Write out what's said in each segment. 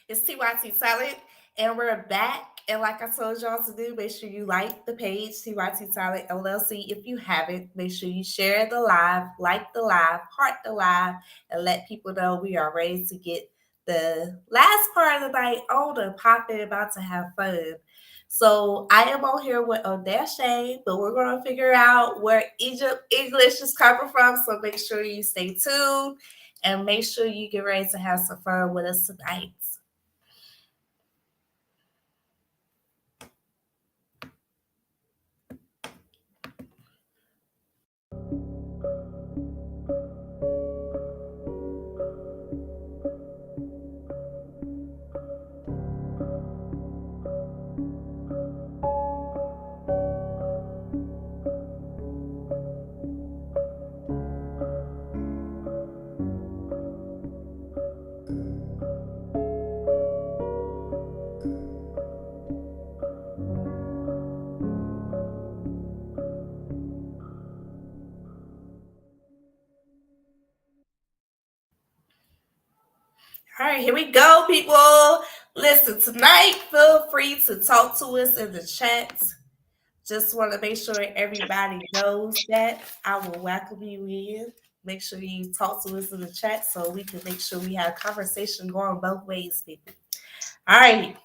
It's TYT Talent, and we're back. And like I told y'all to do, make sure you like the page, TYT Talent LLC. If you haven't, make sure you share the live, like the live, heart the live, and let people know we are ready to get the last part of the night on and popping, about to have fun. So I am on here with Odeshe, but we're going to figure out where Egypt English is coming from. So make sure you stay tuned and make sure you get ready to have some fun with us tonight. All right, here we go, people. Listen, tonight, feel free to talk to us in the chat. Just want to make sure everybody knows that I will welcome you in. Make sure you talk to us in the chat so we can make sure we have conversation going both ways, people. All right,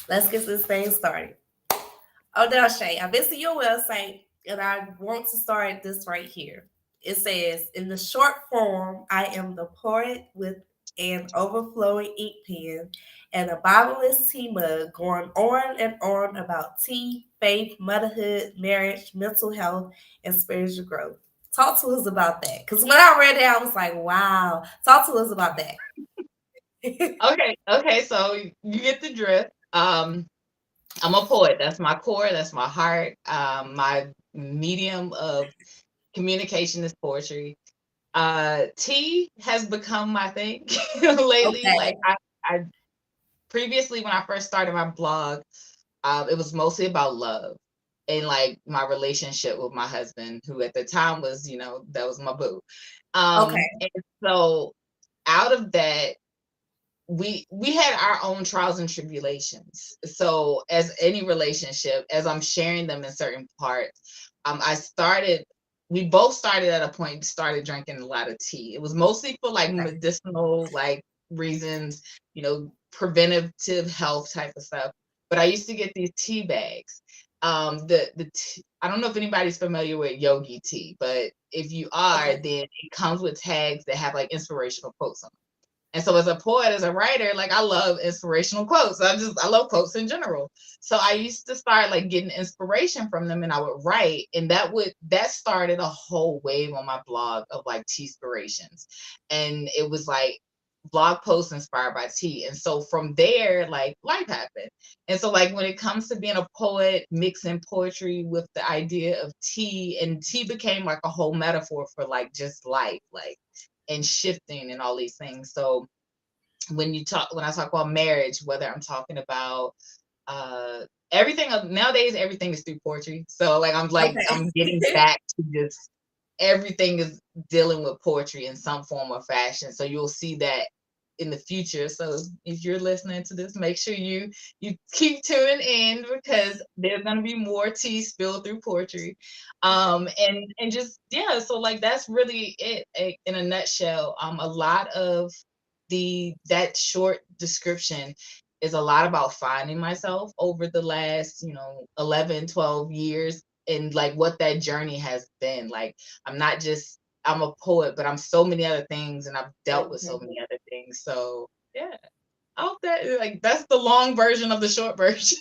let's get this thing started. Oh, now, Shay, I visit your website and I want to start this right here. It says, in the short form, I am the poet with an overflowing ink pen and a bottomless tea mug going on and on about tea, faith, motherhood, marriage, mental health, and spiritual growth. Talk to us about that. Because when I read it, I was like, wow. Talk to us about that. Okay, so you get the drift. I'm a poet. That's my core. That's my heart. My medium of communication is poetry. Tea has become my thing lately. Okay. I previously when I first started my blog, it was mostly about love and like my relationship with my husband, who at the time was, that was my boo. Okay. And so out of that, we had our own trials and tribulations. So as any relationship, as I'm sharing them in certain parts, I started we both started at a point, started drinking a lot of tea. It was mostly for like medicinal like reasons, preventative health type of stuff. But I used to get these tea bags. I don't know if anybody's familiar with yogi tea, but if you are, Okay. then it comes with tags that have like inspirational quotes on them. And so as a poet, as a writer, like I love inspirational quotes. I love quotes in general. So I used to start like getting inspiration from them and I would write. And that started a whole wave on my blog of like tea inspirations. And it was like blog posts inspired by tea. And so from there, like life happened. And so like when it comes to being a poet, mixing poetry with the idea of tea, and tea became like a whole metaphor for like just life. Like and shifting and all these things. So when I talk about marriage, whether I'm talking about uh nowadays, everything is through poetry. So I'm getting Okay. back to just everything is dealing with poetry in some form or fashion. So you'll see that in the future. So if you're listening to this, make sure you keep tuning in because there's gonna be more tea spilled through poetry. And just yeah, so like that's really it in a nutshell. A lot of that short description is a lot about finding myself over the last 11, 12 years, and like what that journey has been. Like I'm a poet, but I'm so many other things, and I've dealt with so Okay. many other things. So yeah, I hope that like that's the long version of the short version.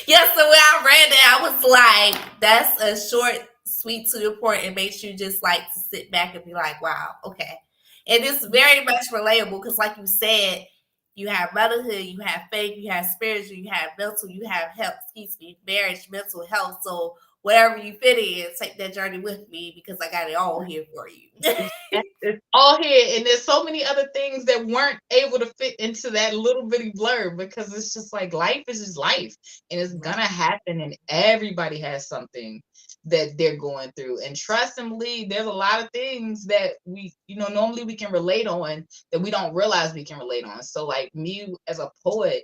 Yeah, so when I read it, I was like, that's a short, sweet to the point, and makes you just like to sit back and be like, wow, okay. And it's very much relatable because, like you said, you have motherhood, you have faith, you have spiritual, you have mental, you have health, excuse me, marriage, mental health. So wherever you fit in, take that journey with me because I got it all here for you. It's all here, and there's so many other things that weren't able to fit into that little bitty blurb because it's just like life is just life, and it's gonna happen, and everybody has something that they're going through. And trust and believe, there's a lot of things that we, normally we can relate on that we don't realize we can relate on. So like me as a poet,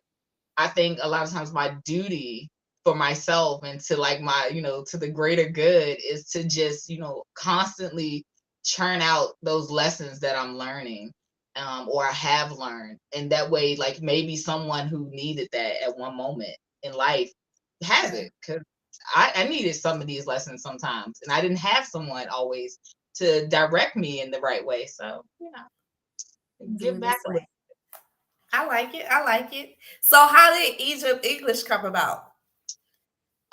I think a lot of times my duty for myself and to like my, to the greater good is to just, constantly churn out those lessons that I'm learning, or I have learned. And that way, like maybe someone who needed that at one moment in life has it. Cause I needed some of these lessons sometimes, and I didn't have someone always to direct me in the right way. So, Do give it back this a little. way. I like it. I like it. So, how did Egypt English come about?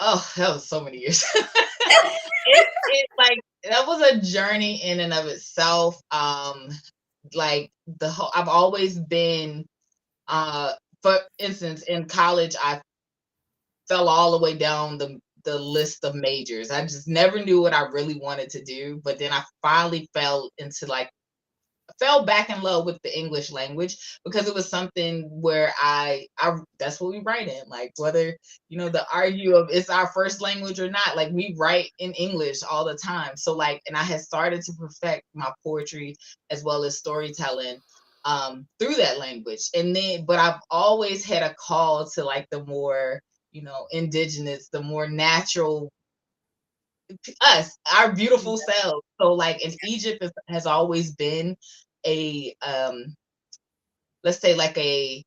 Oh, that was so many years. it like that was a journey in and of itself. Like the whole, I've always been, for instance, in college, I fell all the way down the list of majors. I just never knew what I really wanted to do, but then I finally fell back in love with the English language because it was something where I that's what we write in. Like whether the argue of it's our first language or not, like we write in English all the time. So like, and I had started to perfect my poetry as well as storytelling through that language. And then but I've always had a call to like the more, indigenous, the more natural us, our beautiful selves. So like in Egypt has always been a let's say like a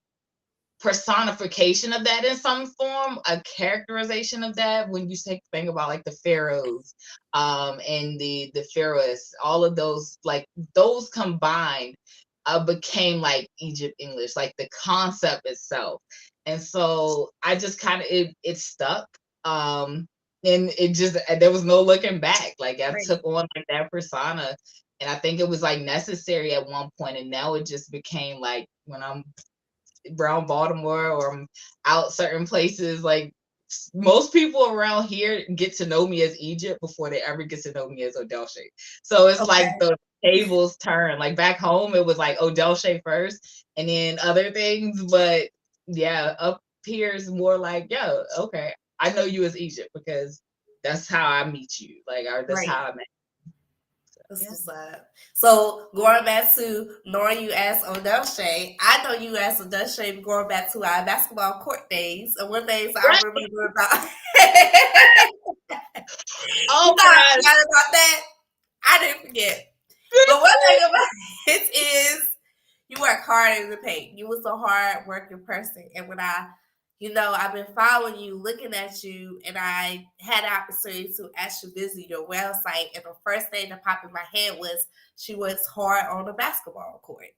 personification of that in some form, a characterization of that. When you think about like the pharaohs, and the pharaohs, all of those, like those combined became like Egypt English, like the concept itself. And so I just kind of it stuck. And it just there was no looking back. Like I Right. took on like that persona, and I think it was like necessary at one point, and now it just became like when I'm around Baltimore or I'm out certain places, like most people around here get to know me as Egypt before they ever get to know me as Odelche. So it's like Okay. the tables turn. Like back home, it was like Odelche first and then other things. But yeah, up here is more like, yeah, okay, I know you as Egypt because that's how I meet you. Like, or that's Right. how I met. That's Yeah. what's up. So going back to knowing you as Odelche, I know you as Odelche going back to our basketball court days. And one thing I Right. remember about you Oh thought I my forgot about that? I didn't forget. But one thing about it is you work hard in the paint. You was a hard working person. And when I've been following you, looking at you, and I had the opportunity to actually visit your website. And the first thing that popped in my head was she works hard on the basketball court.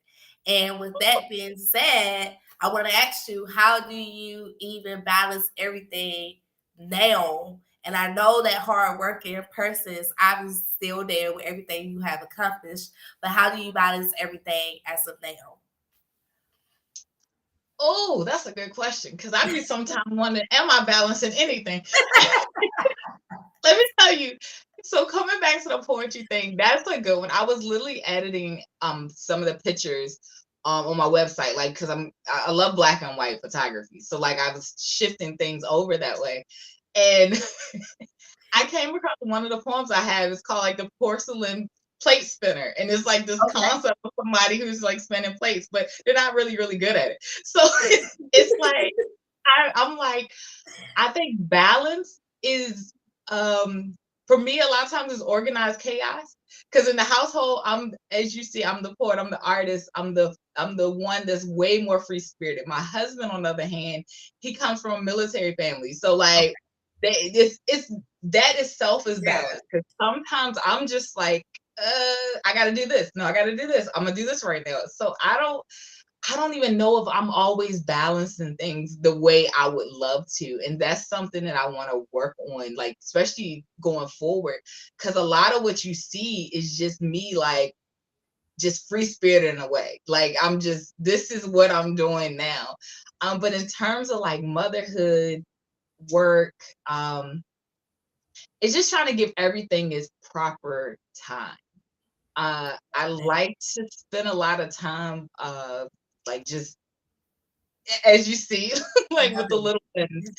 And with that being said, I want to ask you, how do you even balance everything now? And I know that hard working person is obviously still there with everything you have accomplished, but how do you balance everything as of now? Oh, that's a good question because I be sometimes wondering, am I balancing anything? Let me tell you. So coming back to the poetry thing, that's a good one. I was literally editing some of the pictures on my website, like because I love black and white photography. So like I was shifting things over that way. And I came across one of the poems I have. It's called like the porcelain plate spinner. And it's like this Okay. concept of somebody who's like spinning plates, but they're not really, really good at it. So it's like I'm like, I think balance is for me a lot of times is organized chaos. Because in the household, as you see, I'm the poet, I'm the artist, I'm the one that's way more free spirited. My husband, on the other hand, he comes from a military family. So like it's that itself is Yeah. balance. Because sometimes I'm just like, I gotta do this. No, I gotta do this. I'm gonna do this right now. So I don't even know if I'm always balancing things the way I would love to. And that's something that I want to work on, like, especially going forward. Because a lot of what you see is just me, like, just free spirited in a way. Like, this is what I'm doing now. But in terms of like motherhood, work, it's just trying to give everything its proper time. I like to spend a lot of time, like just as you see, like with the little things.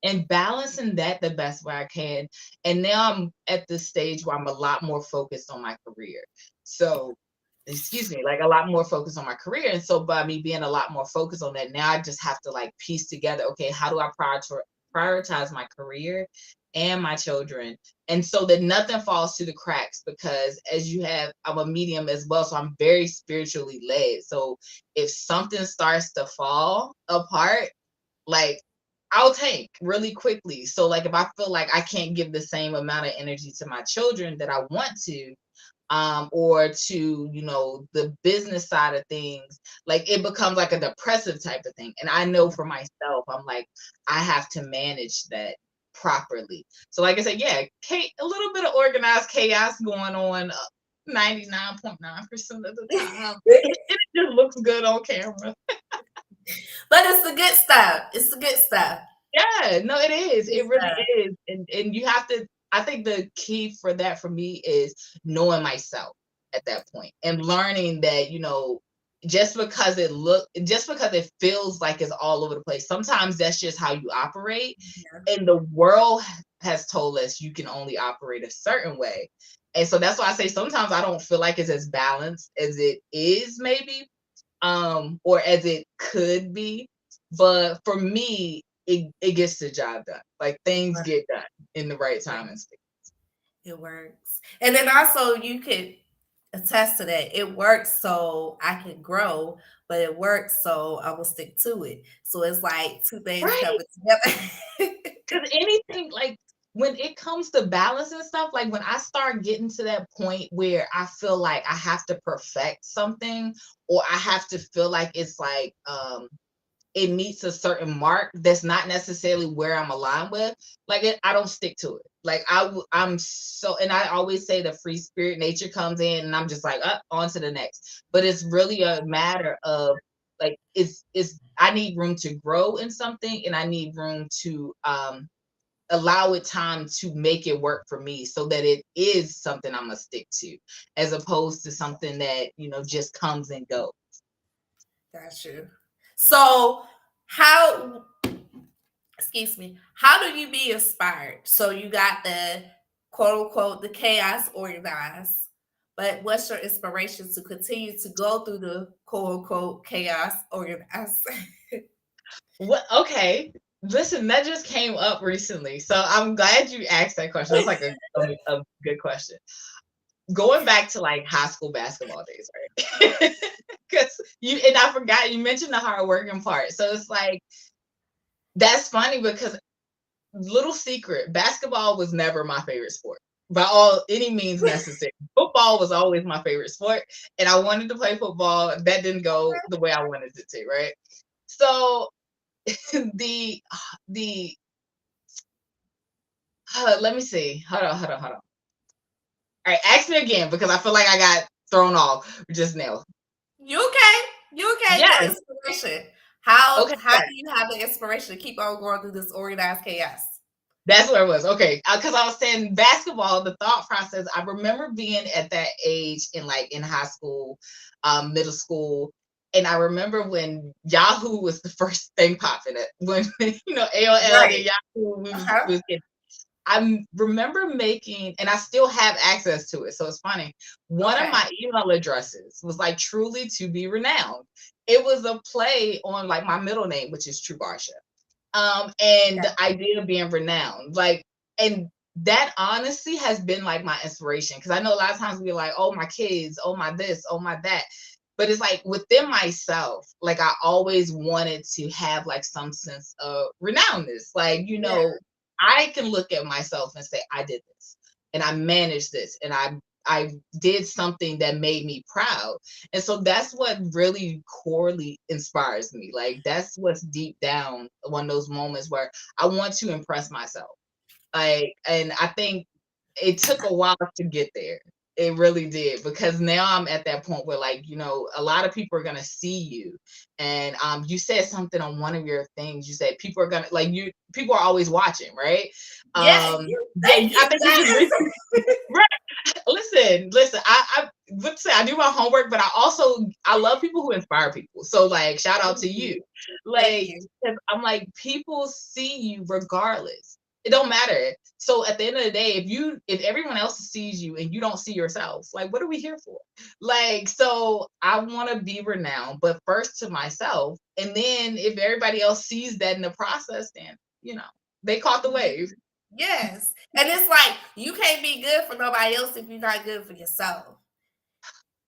and balancing that the best way I can. And now I'm at the stage where I'm a lot more focused on my career. So, excuse me, like a lot more focused on my career. And so by me being a lot more focused on that, now I just have to like piece together, okay, how do I prioritize my career and my children? And so that nothing falls to the cracks, because as you have, I'm a medium as well. So I'm very spiritually led. So if something starts to fall apart, like I'll tank really quickly. So like if I feel like I can't give the same amount of energy to my children that I want to, or to, the business side of things, like it becomes like a depressive type of thing. And I know for myself, I'm like, I have to manage that properly. So like I said, yeah, a little bit of organized chaos going on 99.9% of the time. It just looks good on camera. But it's the good stuff. It's the good stuff. Yeah, no, it is. Good It really stuff. is. And you have to, I think the key for that for me is knowing myself at that point and learning that, just because it feels like it's all over the place, sometimes that's just how you operate. Yeah. And the world has told us you can only operate a certain way. And so that's why I say sometimes I don't feel like it's as balanced as it is, maybe, or as it could be. But for me, it gets the job done. Like things get done in the right time and space. It works. And then also you could attest to that. It works so I can grow, but it works so I will stick to it. So it's like two things Right. coming together. Because anything, like when it comes to balance and stuff, like when I start getting to that point where I feel like I have to perfect something, or I have to feel like it's like it meets a certain mark that's not necessarily where I'm aligned with, like I don't stick to it. Like I'm so, and I always say the free spirit nature comes in, and I'm just like, up, on to the next. But it's really a matter of like, it's I need room to grow in something, and I need room to allow it time to make it work for me, so that it is something I'm gonna stick to, as opposed to something that just comes and goes. That's true. So how excuse me, how do you be inspired? So you got the quote unquote the chaos organized, but what's your inspiration to continue to go through the quote unquote chaos organized? What? Okay. Listen, that just came up recently. So I'm glad you asked that question. That's like a good question. Going back to like high school basketball days, right? Because and I forgot you mentioned the hard working part. So it's like, that's funny because, little secret, basketball was never my favorite sport by all any means necessary. Football was always my favorite sport, and I wanted to play football. That didn't go the way I wanted it to, right? So the the let me see. Hold on. All right, ask me again, because I feel like I got thrown off just now. You okay? You okay? Your Yes. inspiration. How Okay. do you have the inspiration to keep on going through this organized chaos? That's where it was. Okay. Because I was saying basketball, the thought process, I remember being at that age in high school, middle school. And I remember when Yahoo was the first thing popping it, when, AOL and Right. Yahoo Uh-huh. was getting. I remember making, and I still have access to it, so it's funny. One of Okay. my email addresses was like truly to be renowned. It was a play on like my middle name, which is True Barsha. And Okay. the idea of being renowned, like, and that honestly has been like my inspiration, because I know a lot of times we're like, oh, my kids, oh, my this, oh, my that. But it's like within myself, like I always wanted to have like some sense of renownedness. Like, Yeah. I can look at myself and say, I did this and I managed this and I did something that made me proud. And so that's what really corely inspires me. Like that's what's deep down, one of those moments where I want to impress myself. Like, and I think it took a while to get there. It really did, because now I'm at that point where, like, you know, a lot of people are gonna see you. And you said something on one of your things. You said people are gonna like you. People are always watching, right? Yeah, Yeah, thank you I for think you just that. right. Listen. I would say I do my homework, but I love people who inspire people. So like, shout out to you. Thank Like, you. 'cause I'm like, people see you regardless. It don't matter. So at the end of the day, if everyone else sees you and you don't see yourself, like, what are we here for? Like, so I want to be renowned, but first to myself. And then if everybody else sees that in the process, then, you know, they caught the wave. Yes. And it's like you can't be good for nobody else if you're not good for yourself.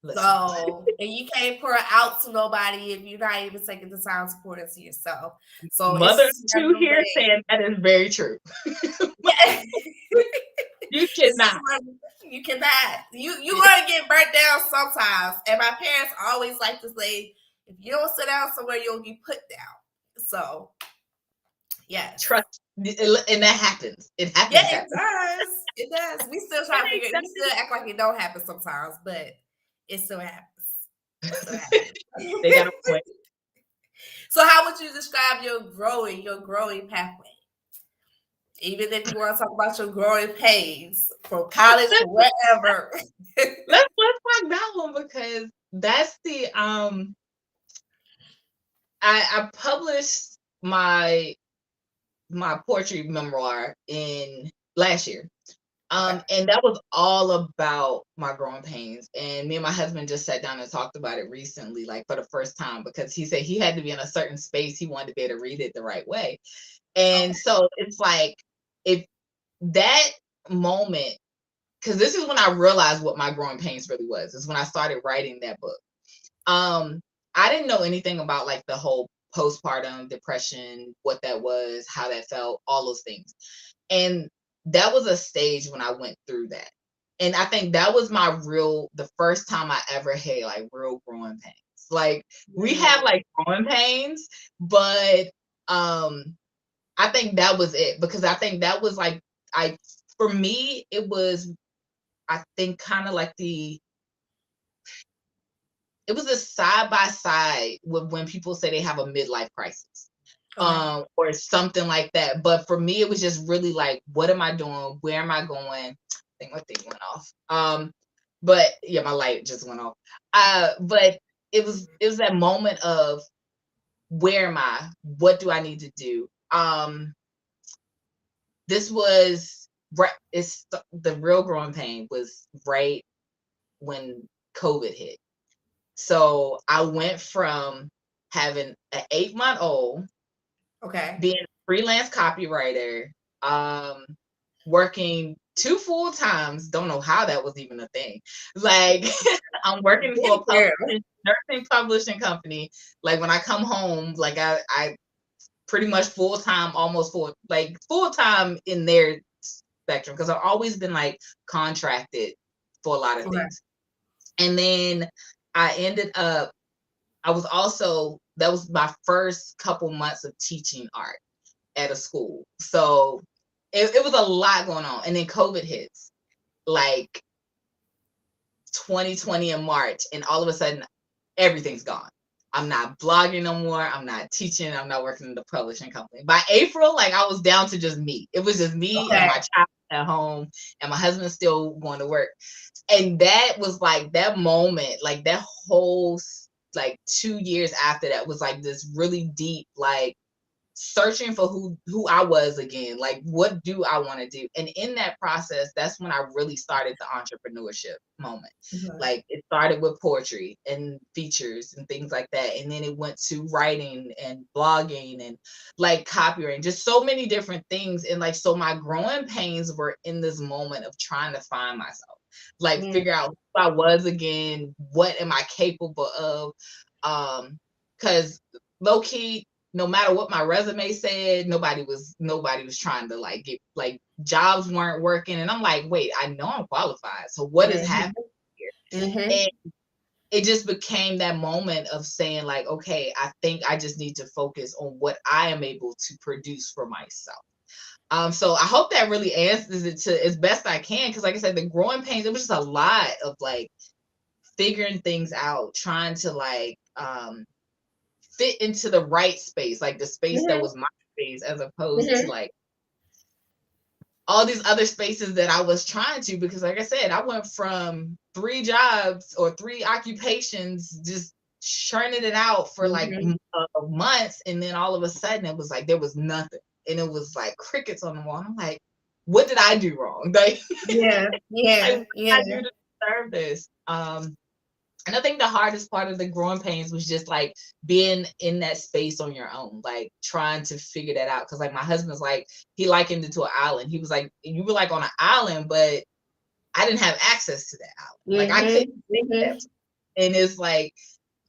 Listen, So, and you can't pour out to nobody if you're not even taking the time to pour into yourself. So mother it's two certain here ways. saying that is very true. Yeah. You It's cannot. you cannot. You gonna get burnt down sometimes. And my parents always like to say, if you don't sit down somewhere, you'll get put down. So yes. Trust, and that happens. It Yeah, happens. it does. It does. We still try to figure it. That We still act like it don't happen sometimes, but it still happens. It still happens. they got a point. So how would you describe your growing pathway? Even if you want to talk about your growing pains from college to wherever. Let's talk that one, because that's the I published my poetry memoir in last year. Okay. And that was all about my growing pains. And me and my husband just sat down and talked about it recently, like for the first time, because he said he had to be in a certain space. He wanted to be able to read it the right way. And Okay. so it's like, if that moment, because this is when I realized what my growing pains really was, is when I started writing that book. I didn't know anything about like the whole postpartum depression, what that was, how that felt, all those things. And that was a stage when I went through that. And I think that was the first time I ever had like real growing pains. Like, we have like growing pains, but I think that was it, because I think that was like, for me, it was, I think, kind of like it was a side by side with when people say they have a midlife crisis, Okay. or something like that. But for me, it was just really like, what am I doing? Where am I going? I think my thing went off. But yeah, my light just went off. But it was that moment of, where am I? What do I need to do? This was right. The real growing pain was right when COVID hit. So I went from having an 8-month-old, Okay. being a freelance copywriter, working 2 full times. Don't know how that was even a thing. Like, I'm working for a Girl. nursing publishing company. Like, when I come home, like I pretty much full time, almost full time in their spectrum, because I've always been like contracted for a lot of Okay. things. And then I ended up, that was my first couple months of teaching art at a school. So it was a lot going on. And then COVID hits, like 2020 in March, and all of a sudden everything's gone. I'm not blogging no more. I'm not teaching. I'm not working in the publishing company. By April, like, I was down to just me. It was just me and Okay. my child at home, and my husband still going to work. And that was like that moment, like that whole like 2 years after that was like this really deep, like, searching for who I was again. Like, what do I want to do? And in that process, that's when I really started the entrepreneurship moment. Mhm. Like, it started with poetry and features and things like that, and then it went to writing and blogging and like copywriting, just so many different things. And like, so my growing pains were in this moment of trying to find myself, like, Mm. figure out who I was again, what am I capable of. Because low key, no matter what my resume said, nobody was trying to like get, like, jobs weren't working. And I'm like, wait, I know I'm qualified. So what is Mhm. happening here? Mhm. And it just became that moment of saying, like, okay, I think I just need to focus on what I am able to produce for myself. So I hope that really answers it to as best I can. Cause like I said, the growing pains, it was just a lot of like figuring things out, trying to like fit into the right space, like the space that Mhm, was my space, as opposed to mhm, like all these other spaces that I was trying to, because like I said, I went from 3 jobs or 3 occupations, just churning it out for like mhm. months. And then all of a sudden it was like, there was nothing. And it was like crickets on the wall. I'm like, what did I do wrong? Like, Yeah, like yeah, what did I yeah. do to deserve this? And I think the hardest part of the growing pains was just like being in that space on your own, like trying to figure that out. Cause like my husband's like, he likened it to an island. He was like, you were like on an island, but I didn't have access to that island. Like I Mhm, couldn't fix mhm. that. And it's like,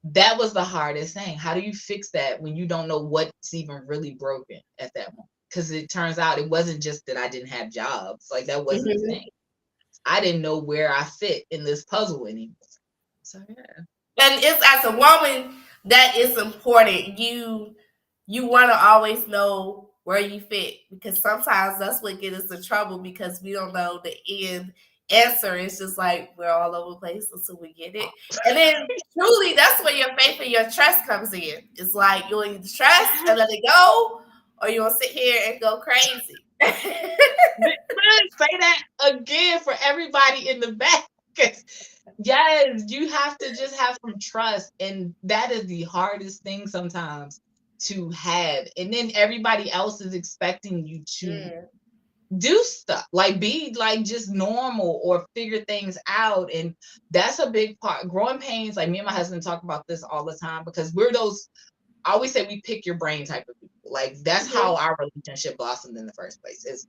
that was the hardest thing. How do you fix that when you don't know what's even really broken at that moment? Because it turns out it wasn't just that I didn't have jobs. Like that wasn't the Mhm. thing. I didn't know where I fit in this puzzle anymore. So yeah. And it's as a woman that is important. You want to always know where you fit because sometimes that's what gets us in trouble because we don't know the end answer. It's just like we're all over the place until we get it. And then truly, that's where your faith and your trust comes in. It's like you'll either trust and let it go, or you'll sit here and go crazy. Say that again for everybody in the back. 'Cause yes, you have to just have some trust. And that is the hardest thing sometimes to have. And then everybody else is expecting you to Mm, do stuff, like be like just normal or figure things out. And that's a big part. Growing pains, like me and my husband talk about this all the time because we're those, I always say we pick your brain type of people. Like that's mhm. how our relationship blossomed in the first place. Is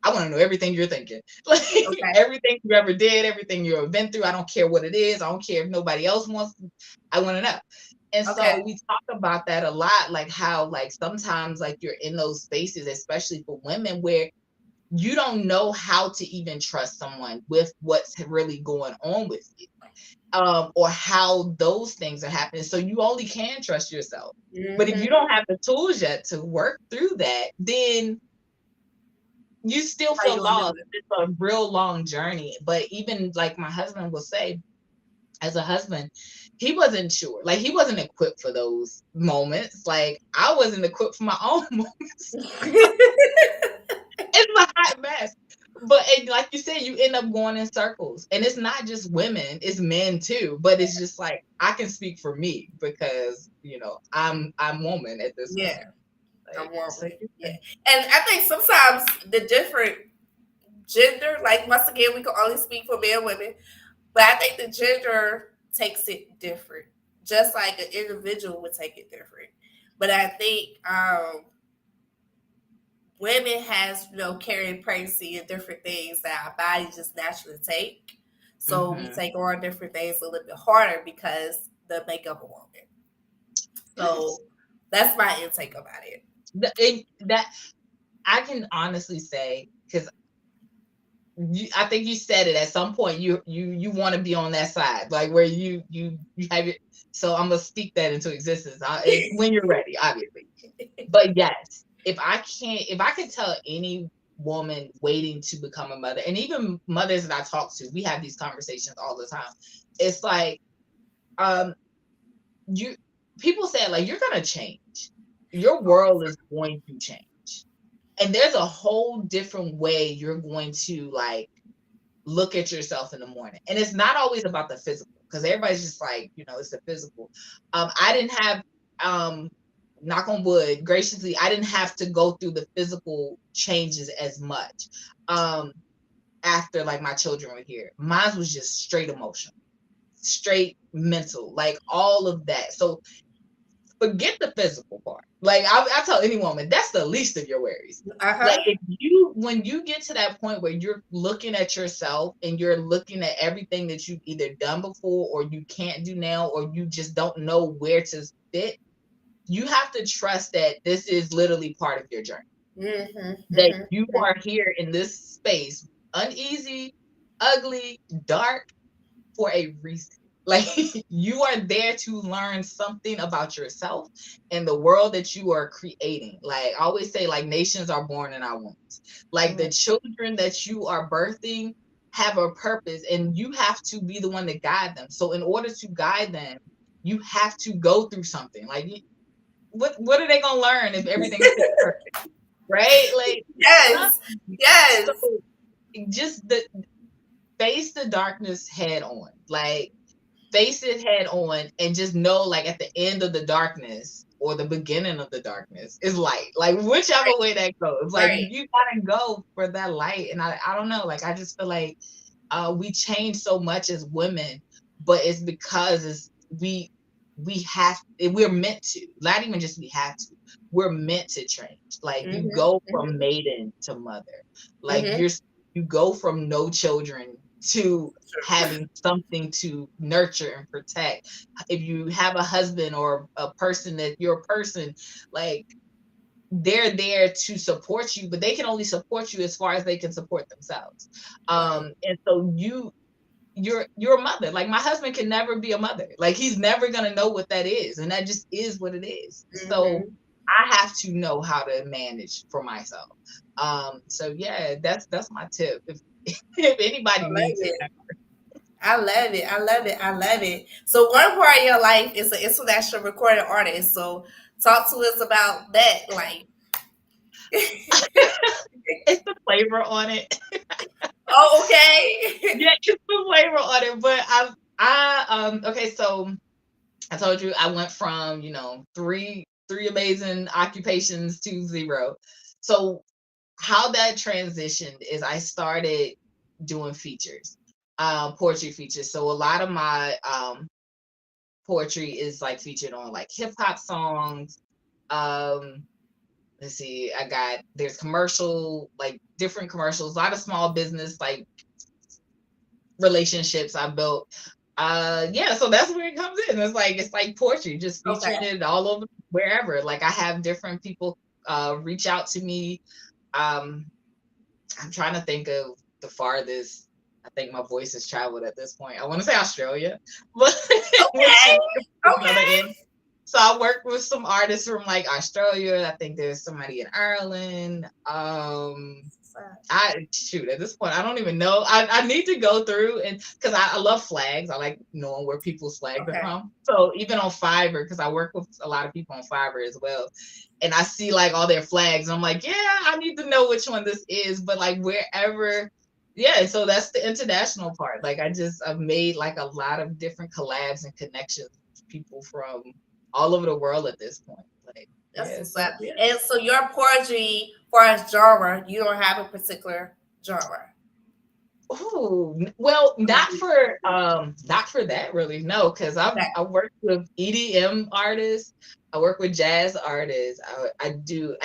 I want to know everything you're thinking, like Okay. everything you ever did, everything you ever been through. I don't care what it is. I don't care if nobody else wants. I want to know. And Okay. so we talk about that a lot, like how like sometimes like you're in those spaces, especially for women, where you don't know how to even trust someone with what's really going on with you, or how those things are happening. So you only can trust yourself. But if you Mhm. don't have the tools yet to work through that, then you still How you feel gonna do lost. it? It's a real long journey. But even like my husband will say, as a husband, he wasn't sure. Like he wasn't equipped for those moments. Like I wasn't equipped for my own moments. It's a hot mess. But like you said, you end up going in circles. And it's not just women, it's men too. But it's just like I can speak for me because I'm woman at this point. Yeah. I'm Like so woman. yeah. Yeah. And I think sometimes the different gender, like once again, we can only speak for men and women, but I think the gender takes it different. Just like an individual would take it different. But I think women has, carrying pregnancy and different things that our body just naturally take. So we Mm-hmm. take on different things a little bit harder because the makeup of a woman. Yes. So that's my intake about it. That I can honestly say, because I think you said it at some point. You want to be on that side, like where you have it. So I'm gonna speak that into existence when you're ready, obviously. But yes, if I could tell any woman waiting to become a mother, and even mothers that I talk to, we have these conversations all the time. It's like, um, you people say like you're gonna change. Your world is going to change. And there's a whole different way you're going to like look at yourself in the morning. And it's not always about the physical because everybody's just like, it's the physical. I didn't have, knock on wood, graciously, I didn't have to go through the physical changes as much after like my children were here. Mine was just straight emotional, straight mental, like all of that. So forget the physical part. Like I tell any woman, that's the least of your worries. Uh Like huh. when you get to that point where you're looking at yourself and you're looking at everything that you've either done before or you can't do now, or you just don't know where to fit, you have to trust that this is literally part of your journey. Mm-hmm, That mm-hmm, you are here in this space, uneasy, ugly, dark, for a reason. Like you are there to learn something about yourself and the world that you are creating. Like I always say, like nations are born in our wombs. Like the children that you are birthing have a purpose, and you have to be the one to guide them. So in order to guide them, you have to go through something. Like what are they gonna learn if everything's perfect, right? Like Yes. nothing. Yes. So just face the darkness head on. Like face it head on and just know, like at the end of the darkness or the beginning of the darkness is light. Like whichever way that goes, like Right. you gotta go for that light. And I don't know, like I just feel like we change so much as women, but it's because we have, we're meant to, not even just we have to, we're meant to change. Like you Mm-hmm. go Mm-hmm. from maiden to mother. Like Mm-hmm. you go from no children to having something to nurture and protect. If you have a husband or a person that you're a person, like they're there to support you, but they can only support you as far as they can support themselves. Right. And so you're a mother. Like my husband can never be a mother. Like he's never gonna know what that is, and that just is what it is. So Mm-hmm. I have to know how to manage for myself. So yeah, that's my tip. If I anybody love needs it. it. I love it. I love it. I love it. So one part of your life is an international recording artist. So talk to us about that. Like, It's the flavor on it. oh, okay. Yeah, it's the flavor on it. But okay, so I told you I went from, three amazing occupations to zero. So how that transitioned is I started doing features, poetry features. So a lot of my poetry is like featured on like hip hop songs. Um, let's see, there's commercial, like different commercials, a lot of small business like relationships I built. Yeah, so that's where it comes in. It's like poetry, just Okay. featuring it all over wherever. Like I have different people reach out to me. Um, I'm trying to think of the farthest I think my voice has traveled at this point. I want to say Australia, but which Okay. is another Okay. end. So I worked with some artists from like Australia. I think there's somebody in Ireland. I shoot at this point I don't even know. I need to go through, and because I love flags. I like knowing where people's flags are Okay. from. So even on Fiverr, because I work with a lot of people on Fiverr as well, and I see like all their flags. I'm like, yeah, I need to know which one this is. But like wherever, yeah. So that's the international part. Like I've made like a lot of different collabs and connections with people from all over the world at this point. Like That's yeah, what's so up. yeah. And so your poetry, for as genre, you don't have a particular genre. Oh, well, not for that really. No, because Okay. I worked with EDM artists, I work with jazz artists. I do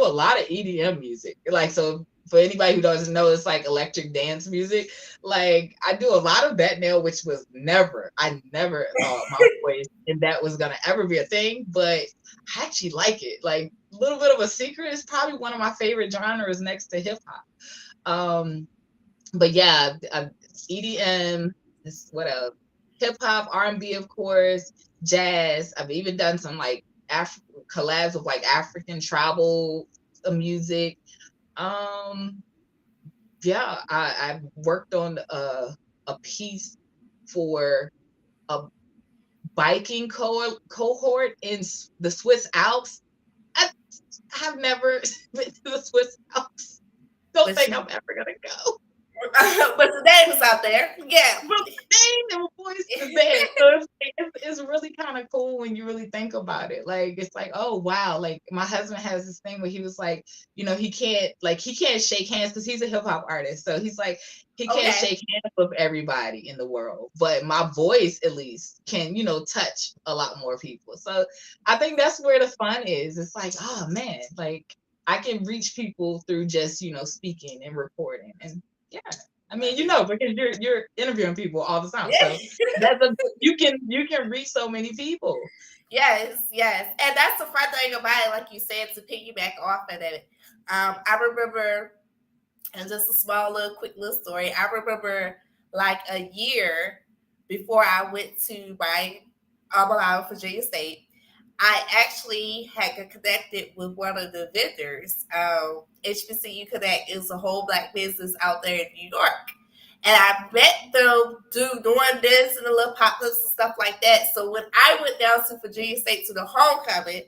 a lot of EDM music. Like so for anybody who doesn't know, it's like electric dance music. Like I do a lot of that now, which was I never thought my voice and that was gonna ever be a thing, but I actually like it. Like a little bit of a secret, it's probably one of my favorite genres next to hip hop. Um but yeah, EDM, what else? Hip hop, R&B, of course, jazz. I've even done some like collabs with like African tribal music. Um, yeah, I've worked on a piece for a biking cohort in the Swiss Alps. I have never been to the Swiss Alps. Don't But think you I'm ever gonna go. but the name is out there. Yeah. But the name and voice is there. So it's really kind of cool when you really think about it. Like it's like, oh wow. Like my husband has this thing where he was like, he can't shake hands because he's a hip hop artist. So he's like, he can't Okay. shake hands with everybody in the world. But my voice at least can, touch a lot more people. So I think that's where the fun is. It's like, oh man, like I can reach people through just, speaking and recording. And yeah. I mean, because you're interviewing people all the time, Yeah. so you can reach so many people. Yes, yes. And that's the fun thing about it, like you said, to piggyback off of it. I remember, and just a small little quick little story, I remember like a year before I went to my alma mater, Virginia State, I actually had got connected with one of the vendors. HBCU Connect is a whole black business out there in New York. And I met them doing this and the little pop-ups and stuff like that. So when I went down to Virginia State to the homecoming,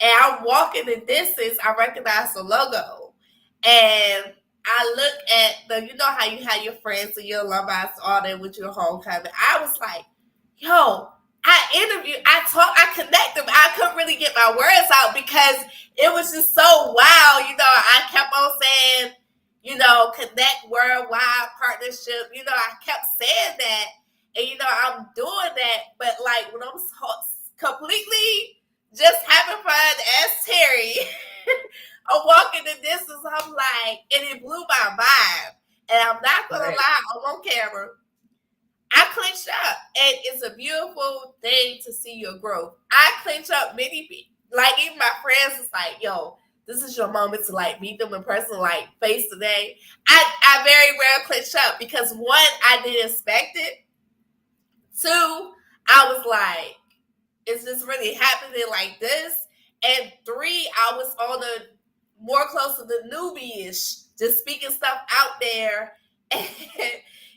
and I'm walking the distance, I recognize the logo. And I look at you know how you have your friends and your alumni all there with your homecoming. I was like, yo, I connected, but I couldn't really get my words out because it was just so wow. I kept on saying, connect worldwide partnership. I kept saying that, and I'm doing that, but like when I'm completely just having fun as Terry, I'm walking the distance. I'm like, and it blew my mind. And I'm not gonna lie, I'm on camera. I clenched up, and it's a beautiful thing to see your growth. I clench up many people, like even my friends was like, "Yo, this is your moment to like meet them in person, like face to face." I very rarely clench up because one, I didn't expect it. Two, I was like, "Is this really happening like this?" And three, I was on the more close to the newbie-ish, just speaking stuff out there, and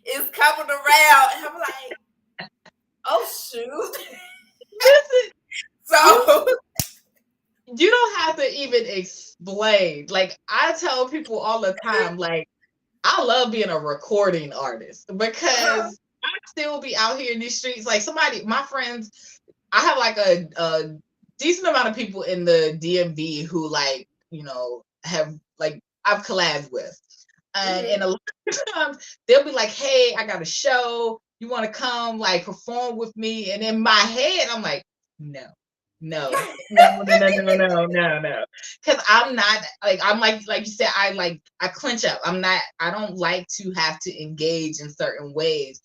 it's coming around, and I'm like, oh shoot. So you don't have to even explain. Like I tell people all the time, like I love being a recording artist because I still be out here in these streets. Like my friends, I have like a decent amount of people in the DMV who like, have like I've collabed with. And a lot of times they'll be like, hey, I got a show. You want to come like perform with me? And in my head, I'm like, no. Because I'm not like you said, I clench up. I don't like to have to engage in certain ways.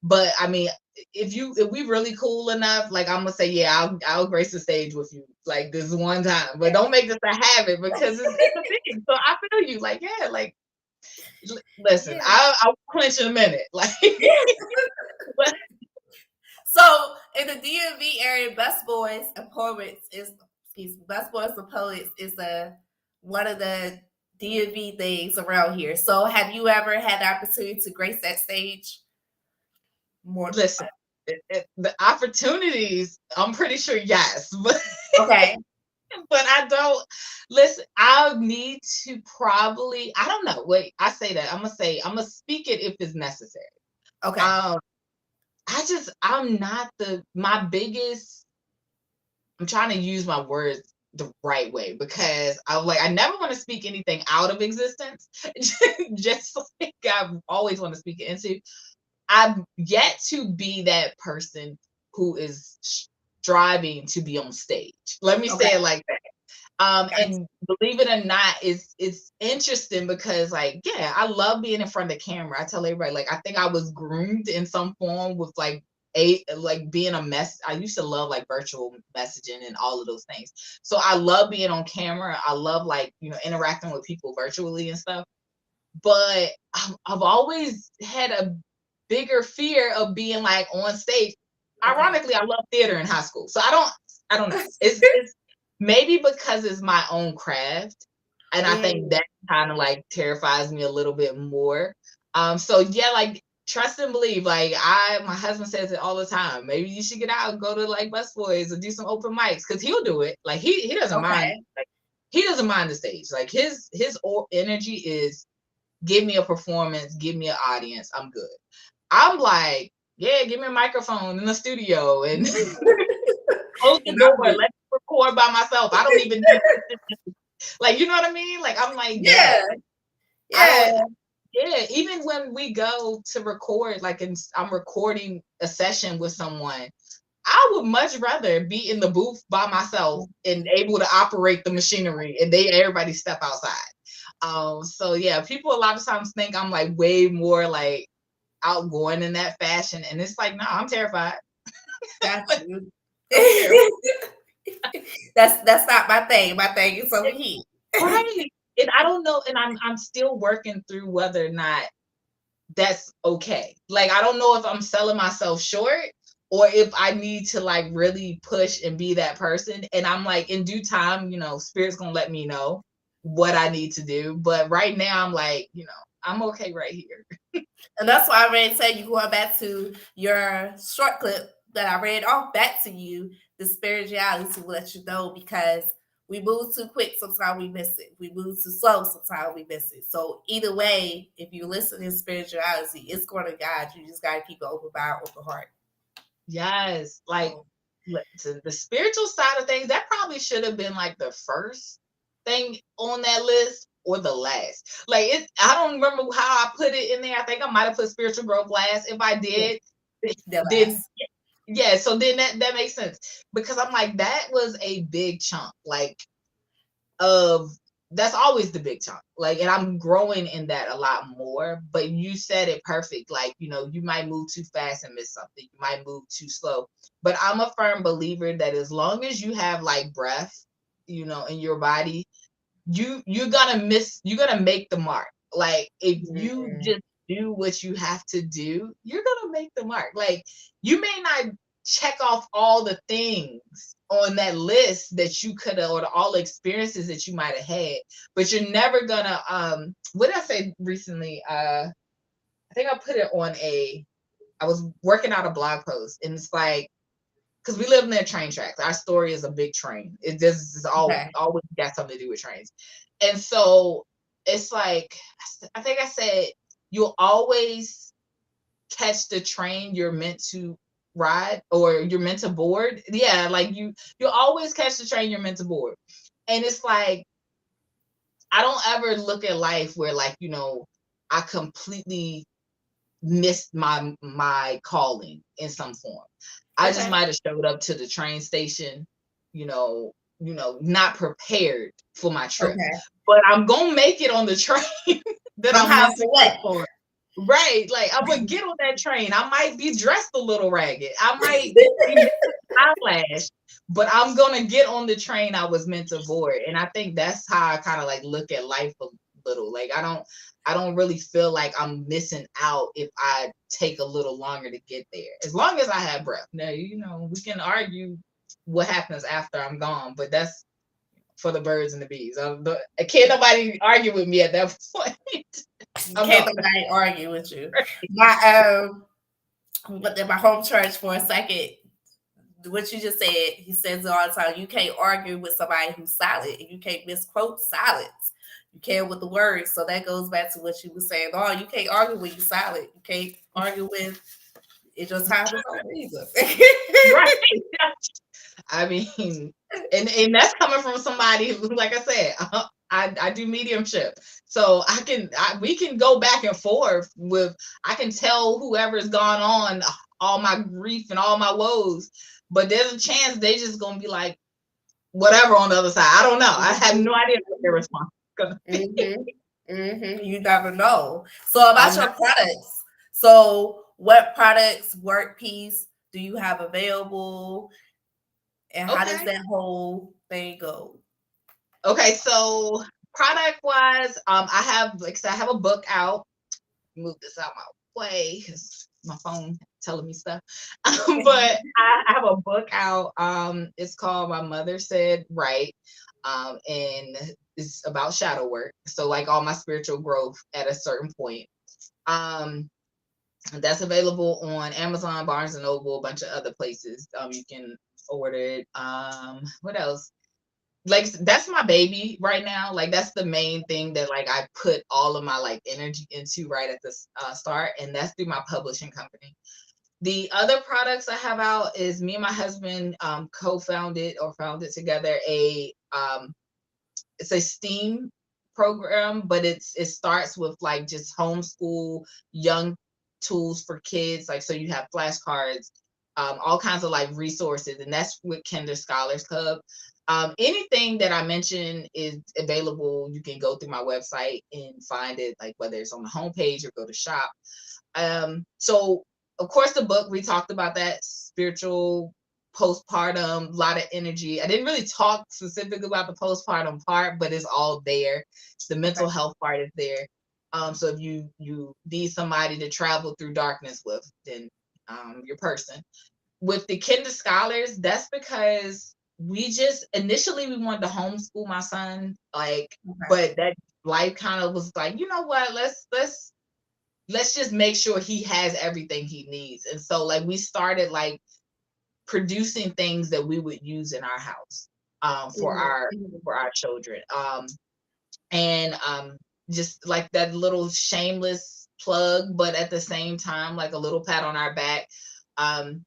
But I mean, if we really cool enough, like I'm gonna say, yeah, I'll grace the stage with you like this one time. But don't make this a habit because it's a thing. So I feel you, like, yeah, like listen, I'll clench in a minute. Like so in the DMV area, Best Boys and Poets is Best Boys and Poets is one of the DMV things around here. So have you ever had the opportunity to grace that stage? Listen, the opportunities, I'm pretty sure yes, but okay. But I don't listen. I'll need to probably. I don't know. Wait, I say that. I'm gonna speak it if it's necessary. Okay. I'm not my biggest. I'm trying to use my words the right way because I never want to speak anything out of existence. Just like I always want to speak it into. I've yet to be that person who is striving to be on stage. Let me say it like that. And believe it or not, it's interesting because like, yeah, I love being in front of the camera. I tell everybody, like, I think I was groomed in some form with like being a mess. I used to love like virtual messaging and all of those things. So I love being on camera. I love like, interacting with people virtually and stuff. But I've always had a bigger fear of being like on stage. Ironically, I love theater in high school. So I don't know. It's maybe because it's my own craft. And I think that kind of like terrifies me a little bit more. So yeah, like trust and believe. Like my husband says it all the time. Maybe you should get out and go to like Bus Boys or do some open mics because he'll do it. Like he doesn't mind. Like he doesn't mind the stage. Like his energy is give me a performance, give me an audience. I'm good. I'm like, yeah, give me a microphone in the studio and close the door. Let me record by myself. I don't even need like, you know what I mean? Like, I'm like, yeah. Even when we go to record, like, I'm recording a session with someone, I would much rather be in the booth by myself and able to operate the machinery and everybody step outside. So yeah, people a lot of times think I'm like way more like outgoing in that fashion, and it's like, no, I'm terrified. That's not my thing. My thing is over here. Right. And I don't know, and I'm still working through whether or not that's okay. Like, I don't know if I'm selling myself short or if I need to like really push and be that person. And I'm like, in due time, spirit's gonna let me know what I need to do. But right now I'm like, I'm okay right here. And that's why I read say you going back to your short clip that I read off back to you, the spirituality will let you know because we move too quick, sometimes we miss it. We move too slow, sometimes we miss it. So either way, if you listen to spirituality, it's going to guide you. You just gotta keep an open mind, open heart. Yes, like the spiritual side of things, that probably should have been like the first thing on that list or the last. Like I don't remember how I put it in there. I think I might have put spiritual growth last. If I did, then yeah, so then that makes sense. Because I'm like, that was a big chunk, like of that's always the big chunk. Like, and I'm growing in that a lot more. But you said it perfect. Like, you might move too fast and miss something. You might move too slow. But I'm a firm believer that as long as you have like breath, in your body, you're gonna make the mark. Like, if you just do what you have to do, you're gonna make the mark. Like, you may not check off all the things on that list that you could have, or all the experiences that you might have had, but you're never gonna what did I say recently? I think I put it on I was working out a blog post, and it's like, because we live near train tracks. Our story is a big train. It just is always got something to do with trains. And so it's like, I think I said, you'll always catch the train you're meant to ride, or you're meant to board. Yeah, like you'll always catch the train you're meant to board. And it's like, I don't ever look at life where, like, I completely missed my calling in some form. I just might have showed up to the train station, not prepared for my trip. But I'm gonna make it on the train that I'm meant to get for. Right. Like, I'm gonna get on that train. I might be dressed a little ragged. I might be eyelash, but I'm gonna get on the train I was meant to board. And I think that's how I kind of like look at life a little. Like, I don't really feel like I'm missing out if I take a little longer to get there, as long as I have breath. Now, we can argue what happens after I'm gone, but that's for the birds and the bees. Can't nobody argue with me at that point. Can't nobody argue with you. My but in my home church for a second, what you just said, he says it all the time. You can't argue with somebody who's silent, and you can't misquote silence. You can with the words. So that goes back to what you were saying. Oh, you can't argue when you're silent. You can't argue with it's your time is over either. Right. I mean, and that's coming from somebody who, like I said, I do mediumship, so we can go back and forth I can tell whoever's gone on all my grief and all my woes, but there's a chance they just gonna be like whatever on the other side. I don't know. I have no idea what their response is gonna be. You never know. So about your products. So what products, work piece do you have available? And how does that whole thing go? Okay, so product wise, I have, like I said, I have a book out. Move this out my way because my phone telling me stuff. But I have a book out. It's called My Mother Said Right. And it's about shadow work. So like all my spiritual growth at a certain point. That's available on Amazon, Barnes and Noble, a bunch of other places. You can order it. What else? Like, that's my baby right now. Like, that's the main thing that like I put all of my like energy into right at the start, and that's through my publishing company. The other products I have out is me and my husband co-founded or founded together it's a STEAM program, but it starts with like just homeschool young tools for kids. Like, so you have flashcards, all kinds of like resources, and that's with Kinder Scholars Club. Anything that I mentioned is available. You can go through my website and find it, like whether it's on the homepage or go to shop. So of course the book, we talked about that, spiritual postpartum, a lot of energy. I didn't really talk specifically about the postpartum part, but it's all there. The mental health part is there. So if you need somebody to travel through darkness with, then your person. With the Kinder Scholars, that's because we just initially we wanted to homeschool my son, like, Okay. but that life kind of was like, you know what, let's just make sure he has everything he needs. And so like we started like producing things that we would use in our house for Mhm, our mhm. children. And just like that little shameless plug, but at the same time like a little pat on our back. um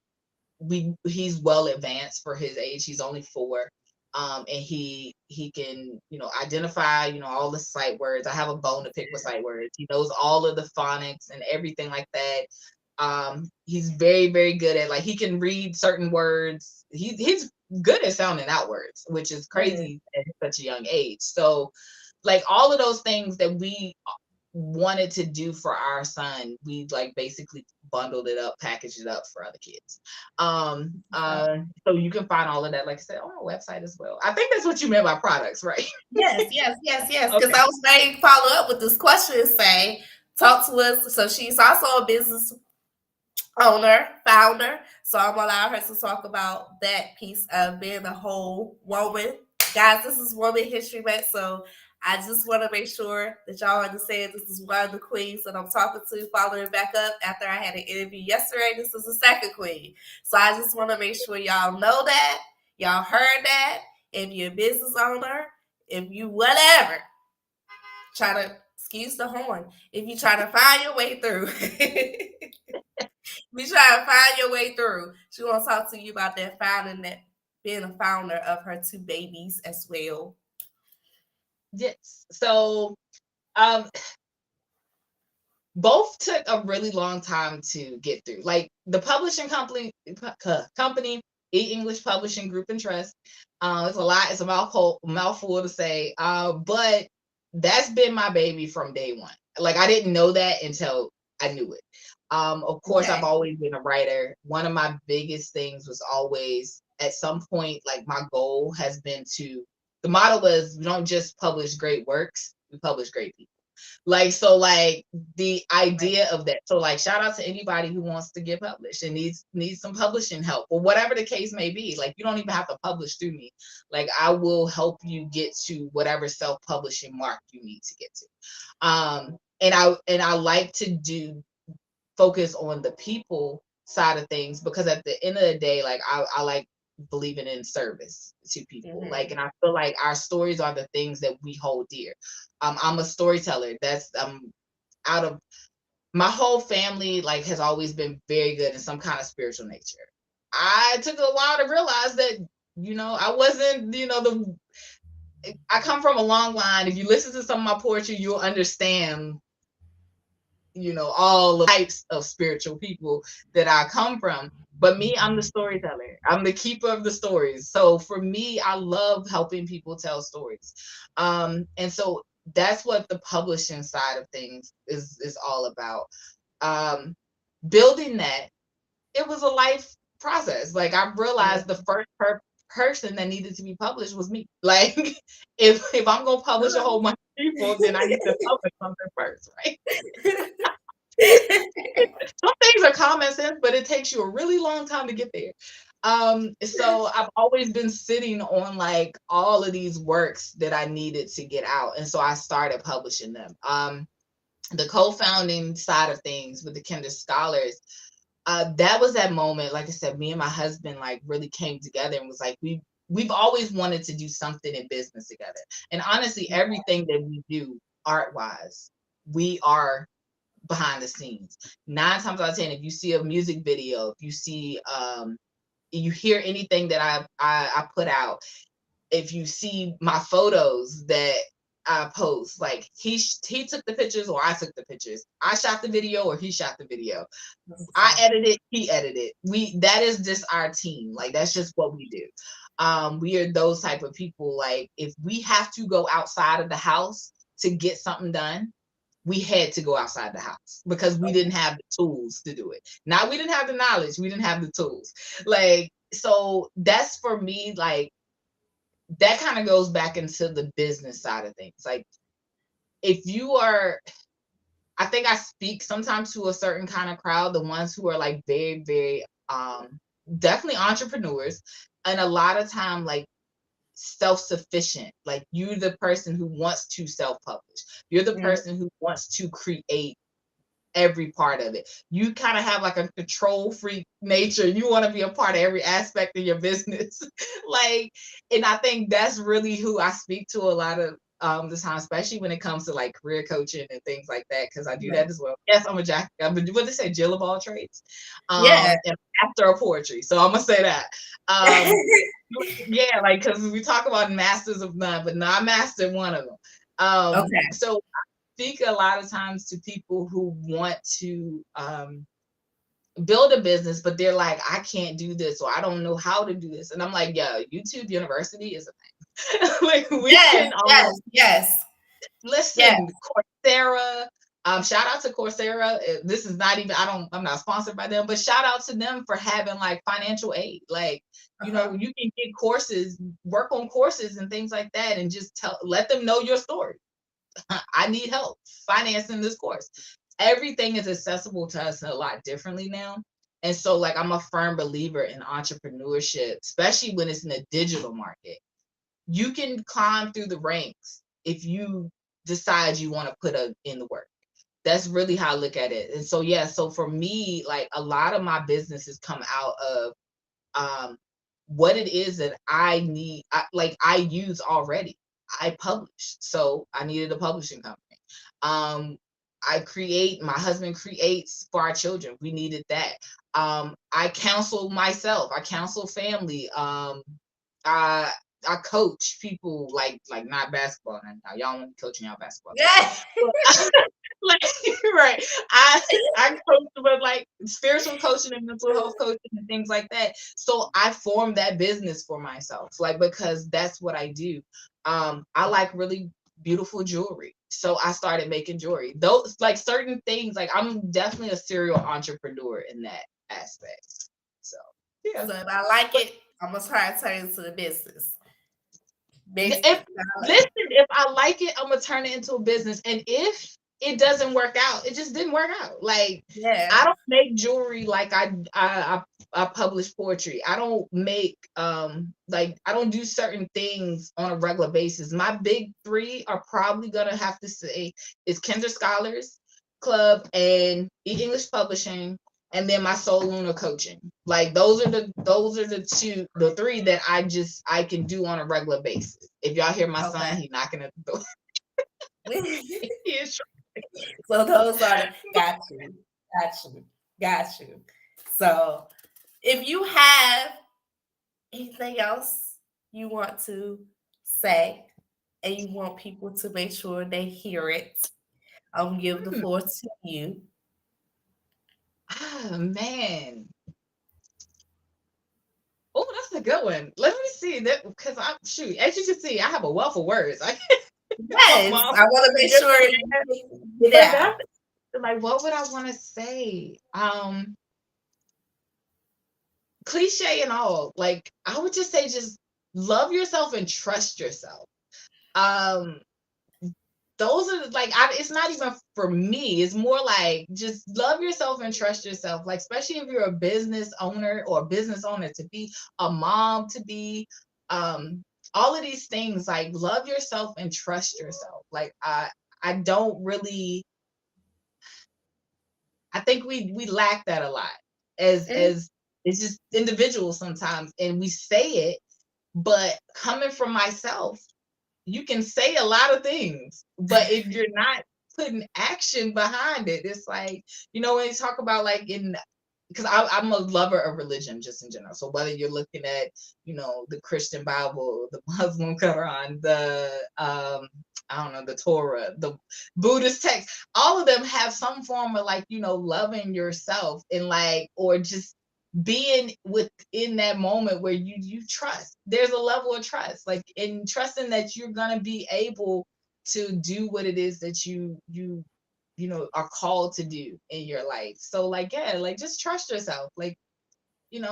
he's well advanced for his age. He's only 4. And he can, identify, all the sight words. I have a bone to pick with sight words. He knows all of the phonics and everything like that. He's very, very good at, like, he can read certain words. He's good at sounding out words, which is Mhm. crazy at such a young age. So like all of those things that we wanted to do for our son, we like basically bundled it up, packaged it up for other kids. So you can find all of that, like I said, on our website as well. I think that's what you meant by products, right? Yes, yes, yes, yes. Because Okay. I was going to follow up with this question and say, talk to us. So she's also a business owner, founder. So I'm gonna allow her to talk about that piece of being a whole woman. Guys, this is Woman History Month, so I just want to make sure that y'all understand this is one of the queens that I'm talking to, following back up after I had an interview yesterday. This is the second queen. So I just want to make sure y'all know that, y'all heard that. If you're a business owner, if you whatever, try to excuse the horn. If you try to find your way through. Be trying to find your way through. She wants to talk to you about that founding, that being a founder of her 2 babies as well. Yes. So um both took a really long time to get through. Like the publishing company, E English Publishing Group and Trust. It's a lot. It's a mouthful to say. But that's been my baby from day one. Like I didn't know that until I knew it. Of course, I've Okay. always been a writer. One of my biggest things was always at some point, like my goal has been to. The motto was, we don't just publish great works, we publish great people. Like, so like the Right. idea of that. So like shout out to anybody who wants to get published and needs some publishing help or whatever the case may be. Like you don't even have to publish through me. Like I will help you get to whatever self-publishing mark you need to get to. And I like to do focus on the people side of things, because at the end of the day, like I like believing in service to people. Like, Mm-hmm. and I feel like our stories are the things that we hold dear. I'm a storyteller. That's out of my whole family, like, has always been very good in some kind of spiritual nature. I took a while to realize that, I wasn't, I come from a long line. If you listen to some of my poetry, you'll understand, all the types of spiritual people that I come from. But me, I'm the storyteller. I'm the keeper of the stories. So for me, I love helping people tell stories. And so that's what the publishing side of things is all about. Um, Building that, it was a life process. Like I realized the first person that needed to be published was me. Like if I'm gonna publish a whole bunch of people, then I need to publish something first, right? Some things are common sense, but it takes you a really long time to get there. So I've always been sitting on like all of these works that I needed to get out. And so I started publishing them. The co-founding side of things with the Kinder Scholars, that was that moment. Like I said, me and my husband like really came together and was like, we've always wanted to do something in business together. And honestly, everything that we do art wise, we are behind the scenes. 9 times out of 10, if you see a music video, if you see you hear anything that I put out, if you see my photos that I post, like he took the pictures or I took the pictures. I shot the video or he shot the video. I edited, he edited. That is just our team. Like that's just what we do. We are those type of people. Like if we have to go outside of the house to get something done, we had to go outside the house because we didn't have the tools to do it. Now we didn't have the knowledge, we didn't have the tools. Like, so that's for me, like that kind of goes back into the business side of things. Like if you are I think I speak sometimes to a certain kind of crowd, the ones who are like very, very definitely entrepreneurs, and a lot of time like self-sufficient. Like you're the person who wants to self-publish. You're the Mhm. person who wants to create every part of it. You kind of have like a control freak nature. You want to be a part of every aspect of your business. Like, and I think that's really who I speak to a lot of the time, especially when it comes to like career coaching and things like that, because I do Yeah. that as well. Yes, I'm a jack. I'm a, what they say, Jill of all trades. Yeah. And master of poetry. So I'm gonna say that. Um, yeah, like because we talk about masters of none, but not mastered one of them. Okay. So speak a lot of times to people who want to build a business, but they're like, I can't do this, or I don't know how to do this. And I'm like, yeah, YouTube University is a thing. Like we Yes, can yes, yes, yes. listen, Coursera. Shout out to Coursera. This is not even, I'm not sponsored by them, but shout out to them for having like financial aid. Like, you know, Uh-huh. you can get courses, work on courses and things like that, and just let them know your story. I need help financing this course. Everything is accessible to us a lot differently now. And so, like, I'm a firm believer in entrepreneurship, especially when it's in the digital market. You can climb through the ranks if you decide you want to put in the work. That's really how I look at it. And so, yeah, so for me, like, a lot of my businesses come out of um, what it is that I need, I use already. I publish, so I needed a publishing company. Um, my husband creates for our children. We needed that. I counsel myself. I counsel family. I I coach people like not basketball. Now y'all want to coaching y'all basketball. Yeah. Like right. I coach with like spiritual coaching and mental health coaching and things like that. So I formed that business for myself, like because that's what I do. I like really beautiful jewelry, so I started making jewelry. Those like certain things, like I'm definitely a serial entrepreneur in that aspect. So yeah. So if I like it, I'm gonna try to turn it into a business. If Business. I like- listen, if I like it, I'm gonna turn it into a business. And if it doesn't work out, it just didn't work out. Like I Yeah. don't make jewelry like I publish poetry. I don't make like I don't do certain things on a regular basis. My big three are probably gonna have to say is Kindred Scholars Club and English Publishing, and then my Soul Luna coaching. Like the three that I can do on a regular basis. If y'all hear my son, Okay. he knocking at the door. He is So those are the got you, got you, got you. So if you have anything else you want to say and you want people to make sure they hear it, I'm gonna give the floor to you. ah man. Oh, that's a good one. Let me see that because I'm shoot. As you can see, I have a wealth of words. I my Yes, mom I want to make forgive sure me. you get it But out. that's like what would I want to say? Cliche and all. Like I would just say just love yourself and trust yourself. Um those are like it's not even for me, it's more like just love yourself and trust yourself, like especially if you're a business owner or a business owner to be, a mom to be, um all of these things, like love yourself and trust yourself. Like I don't really, I think we lack that a lot Mm, as it's just individuals sometimes, and we say it, but coming from myself, you can say a lot of things, but if you're not putting action behind it, it's like, when you talk about like because I'm a lover of religion just in general. So whether you're looking at, the Christian Bible, the Muslim Quran, the I don't know, the Torah, the Buddhist text, all of them have some form of like, loving yourself and like, or just being within that moment where you trust. There's a level of trust, like in trusting that you're gonna be able to do what it is that are called to do in your life. So like, yeah, like just trust yourself, like, and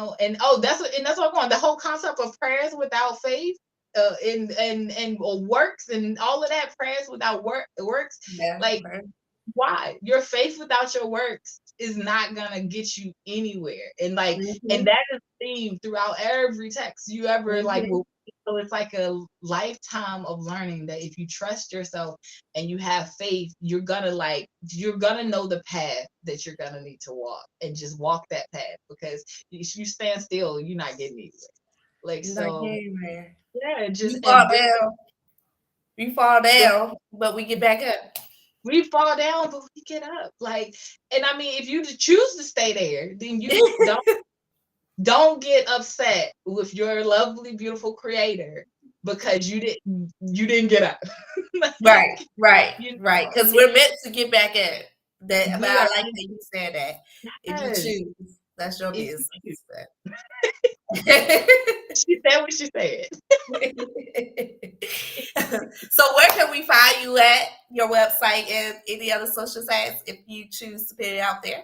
that's what I'm going, the whole concept of prayers without faith, and or works and all of that, prayers without works, yeah. like Okay. why? Your faith without your works is not gonna get you anywhere. And like, and Mhm, that is theme throughout every text you ever like mhm. will. So it's like a lifetime of learning that if you trust yourself and you have faith, you're gonna know the path that you're gonna need to walk and just walk that path because if you stand still, you're not getting anywhere. Like You're not so, getting there. yeah, We just fall embrace. down. We fall down, but we get back up. We fall down, but we get up. Like, and I mean, if you choose to stay there, then you don't get upset with your lovely, beautiful creator because you didn't get up. Right, Like, right, you right. know, Because we're meant to get back at that. But we I are like that you said that. If you yes. choose, that's your If you business. choose. But She said what she said. so where can we find you at? Your website and any other social sites if you choose to put it out there?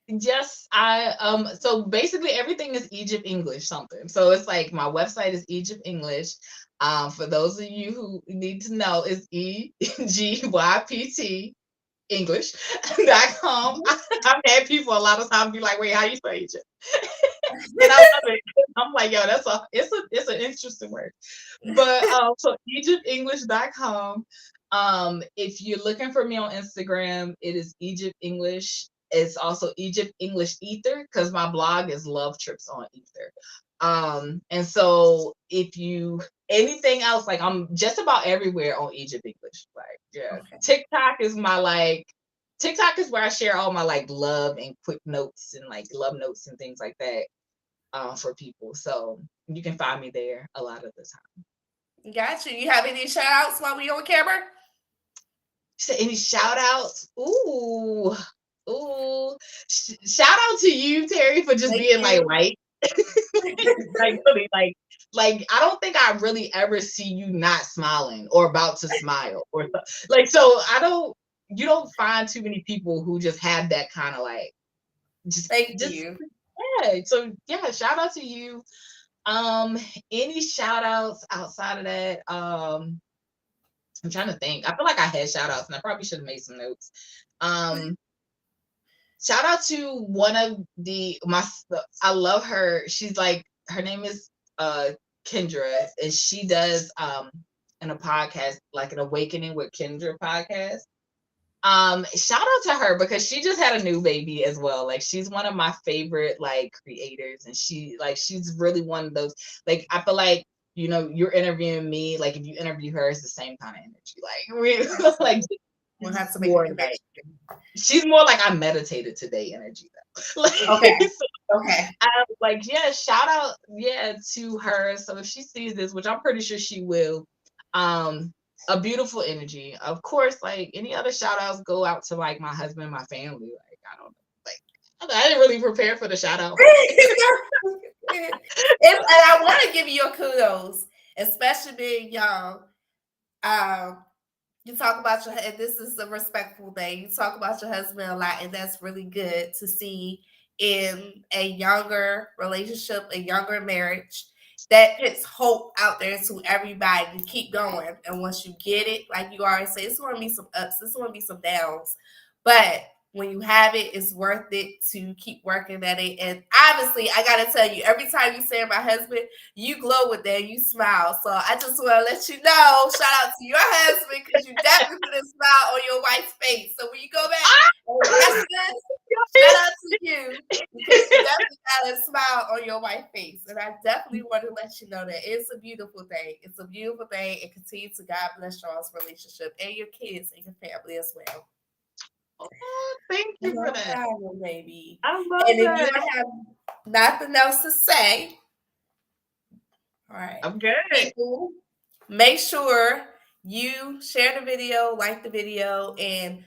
Yes, I so basically everything is Egypt English something. So it's like my website is Egypt English. For those of you who need to know, is EGYPT English.com. I've had people a lot of times be like, wait, how you say Egypt? And I love it. I'm like, yo, it's an interesting word. But so EgyptEnglish.com. If you're looking for me on Instagram, it is Egypt English. It's also Egypt English Ether because my blog is Love Trips on Ether. And so if you anything else, like I'm just about everywhere on Egypt English. Like, yeah. Okay. TikTok is where I share all my like love and quick notes and like love notes and things like that for people. So you can find me there a lot of the time. Got you. You have any shout outs while we on camera? So any shout outs? Ooh. Shout out to you, Terry, for just Thank being like you. light. Like really, like I don't think I really ever see you not smiling or about to smile or like so I don't you don't find too many people who just have that kind of like Thank just you. yeah. So yeah, shout out to you. Um, any shout outs outside of that? I'm trying to think. I feel like I had shout outs and I probably should have made some notes. Um, Shout out to one of I love her. She's like her name is Kendra and she does in a podcast like an Awakening with Kendra podcast. Shout out to her because she just had a new baby as well. Like she's one of my favorite like creators and she's really one of those like I feel like you're interviewing me like if you interview her it's the same kind of energy like we like We'll have just to make a more like connection. she's more like I meditated today energy though. Like Okay. so Okay. I was like yeah shout out to her so if she sees this which I'm pretty sure she will um a beautiful energy. Of course, like any other shout outs go out to like my husband, my family. Like, I don't know. Like I didn't really prepare for the shout out. And I want to give you your kudos, especially being young. Um, you talk about and this is a respectful thing. You talk about your husband a lot, and that's really good to see in a younger relationship, a younger marriage that puts hope out there to everybody to keep going. And once you get it, like you already say, it's going to be some ups, it's going to be some downs, but when you have it, it's worth it to keep working at it. And obviously, I gotta tell you, every time you say my husband, you glow with that, you smile. So I just want to let you know, shout out to your husband because you definitely put a smile on your wife's face. So when you go back and watch this, shout out to you because you definitely got a smile on your wife's face. And I definitely want to let you know that it's a beautiful thing. It's a beautiful thing, and continue to God bless y'all's relationship and your kids and your family as well. Oh, thank you for No that. problem, baby. I love And if you that. don't have nothing else to say, all right, I'm good. people, make sure you share the video, like the video, and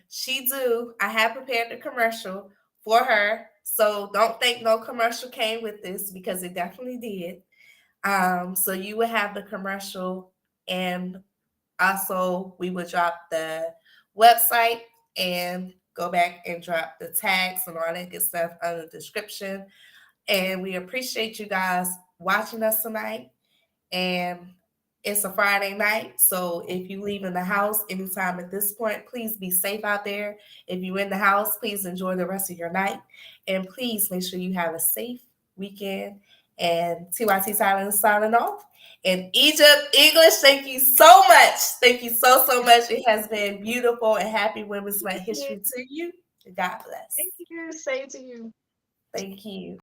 I have prepared the commercial for her. So don't think no commercial came with this because it definitely did. So you will have the commercial, and also we will drop the website and go back and drop the tags and all that good stuff on the description. And we appreciate you guys watching us tonight. And It's a Friday night, so if you leave in the house anytime at this point, please be safe out there. If you're in the house, please enjoy the rest of your night. And please make sure you have a safe weekend. And TYT Silence signing off. And Egypt English, thank you so much. Thank you so much. It has been beautiful, and happy Women's Month history to you. God bless. Thank you. Same to you. Thank you.